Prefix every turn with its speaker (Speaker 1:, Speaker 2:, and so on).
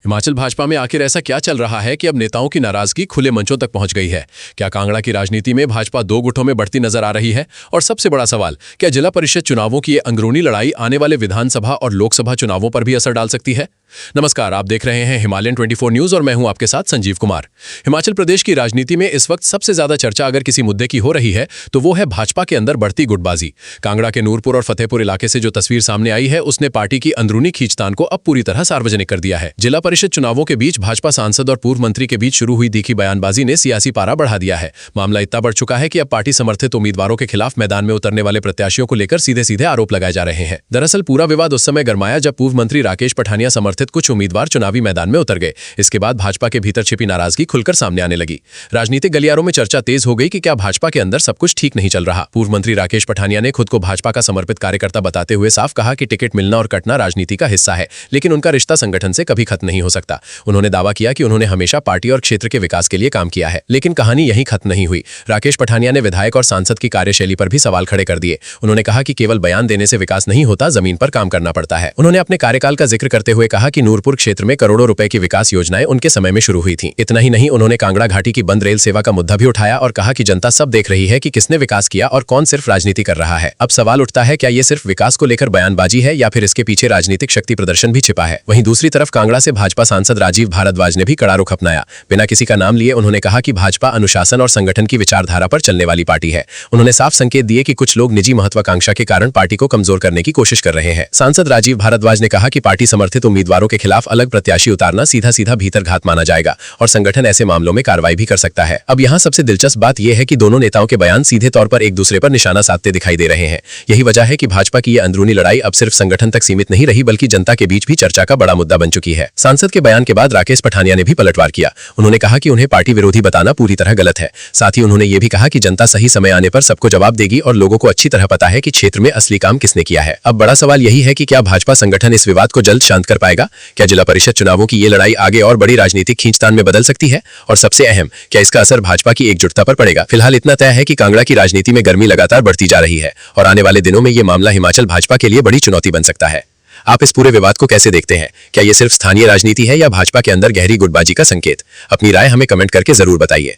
Speaker 1: हिमाचल भाजपा में आखिर ऐसा क्या चल रहा है कि अब नेताओं की नाराजगी खुले मंचों तक पहुंच गई है? क्या कांगड़ा की राजनीति में भाजपा दो गुटों में बढ़ती नजर आ रही है? और सबसे बड़ा सवाल, क्या जिला परिषद चुनावों की ये अंदरूनी लड़ाई आने वाले विधानसभा और लोकसभा चुनावों पर भी असर डाल सकती है? नमस्कार, आप देख रहे हैं हिमालयन 24 न्यूज और मैं हूं आपके साथ संजीव कुमार। हिमाचल प्रदेश की राजनीति में इस वक्त सबसे ज्यादा चर्चा अगर किसी मुद्दे की हो रही है तो वो है भाजपा के अंदर बढ़ती गुटबाजी। कांगड़ा के नूरपुर और फतेहपुर इलाके से जो तस्वीर सामने आई है उसने पार्टी की अंदरूनी खींचतान को अब पूरी तरह सार्वजनिक कर दिया है। जिला परिषद चुनावों के बीच भाजपा सांसद और पूर्व मंत्री के बीच शुरू हुई तीखी बयानबाजी ने सियासी पारा बढ़ा दिया है। मामला इतना बढ़ चुका है कि अब पार्टी समर्थित उम्मीदवारों के खिलाफ मैदान में उतरने वाले प्रत्याशियों को लेकर सीधे सीधे आरोप लगाए जा रहे हैं। दरअसल पूरा विवाद उस समय गरमाया जब पूर्व मंत्री राकेश पठानिया समर्थित कुछ उम्मीदवार चुनावी मैदान में उतर गए। इसके बाद भाजपा के भीतर छिपी नाराजगी खुलकर सामने आने लगी। राजनीतिक गलियारों में चर्चा तेज हो गई कि क्या भाजपा के अंदर सब कुछ ठीक नहीं चल रहा। पूर्व मंत्री राकेश पठानिया ने खुद को भाजपा का समर्पित कार्यकर्ता बताते हुए साफ कहा कि टिकट मिलना और कटना राजनीति का हिस्सा है, लेकिन उनका रिश्ता संगठन से कभी खत्म नहीं हो सकता। उन्होंने दावा किया कि उन्होंने हमेशा पार्टी और क्षेत्र के विकास के लिए काम किया है, लेकिन कहानी यहीं खत्म नहीं हुई। राकेश पठानिया ने विधायक और सांसद की कार्यशैली पर भी सवाल खड़े कर दिए। उन्होंने कहा कि केवल बयान देने से विकास नहीं होता, जमीन पर काम करना पड़ता है। उन्होंने अपने कार्यकाल का जिक्र करते हुए कहा कि नूरपुर क्षेत्र में करोड़ों रुपए की विकास योजनाएं उनके समय में शुरू हुई थी। इतना ही नहीं, उन्होंने कांगड़ा घाटी की बंद रेल सेवा का मुद्दा भी उठाया और कहा कि जनता सब देख रही है कि किसने विकास किया और कौन सिर्फ राजनीति कर रहा है। अब सवाल उठता है, क्या ये सिर्फ विकास को लेकर बयानबाजी है या फिर इसके पीछे राजनीतिक शक्ति प्रदर्शन भी छिपा है? वहीं दूसरी तरफ कांगड़ा से भाजपा सांसद राजीव भारद्वाज ने भी कड़ा रुख अपनाया। बिना किसी का नाम लिए उन्होंने कहा कि भाजपा अनुशासन और संगठन की विचारधारा पर चलने वाली पार्टी है। उन्होंने साफ संकेत दिए कि कुछ लोग निजी महत्वाकांक्षा के कारण पार्टी को कमजोर करने की कोशिश कर रहे हैं। सांसद राजीव भारद्वाज ने कहा कि पार्टी समर्थित उम्मीदवारों के खिलाफ अलग प्रत्याशी उतारना सीधा सीधा भीतर घात माना जाएगा और संगठन ऐसे मामलों में कार्रवाई भी कर सकता है। अब यहाँ सबसे दिलचस्प बात यह है कि दोनों नेताओं के बयान सीधे तौर पर एक दूसरे पर निशाना साधते दिखाई दे रहे हैं। यही वजह है कि भाजपा की यह अंदरूनी लड़ाई अब सिर्फ संगठन तक सीमित नहीं रही, बल्कि जनता के बीच भी चर्चा का बड़ा मुद्दा बन चुकी है। सांसद के बयान के बाद राकेश पठानिया ने भी पलटवार किया। उन्होंने कहा कि उन्हें पार्टी विरोधी बताना पूरी तरह गलत है। साथ ही उन्होंने ये भी कहा कि जनता सही समय आने पर सबको जवाब देगी और लोगों को अच्छी तरह पता है कि क्षेत्र में असली काम किसने किया है। अब बड़ा सवाल यही है कि क्या भाजपा संगठन इस विवाद को जल्द शांत कर पाएगा? क्या जिला परिषद चुनावों की ये लड़ाई आगे और बड़ी राजनीतिक खींचतान में बदल सकती है? और सबसे अहम, क्या इसका असर भाजपा की एकजुटता पर पड़ेगा? फिलहाल इतना तय है कि कांगड़ा की राजनीति में गर्मी लगातार बढ़ती जा रही है और आने वाले दिनों में ये मामला हिमाचल भाजपा के लिए बड़ी चुनौती बन सकता है। आप इस पूरे विवाद को कैसे देखते हैं? क्या ये सिर्फ स्थानीय राजनीति है या भाजपा के अंदर गहरी गुटबाजी का संकेत? अपनी राय हमें कमेंट करके जरूर बताइए।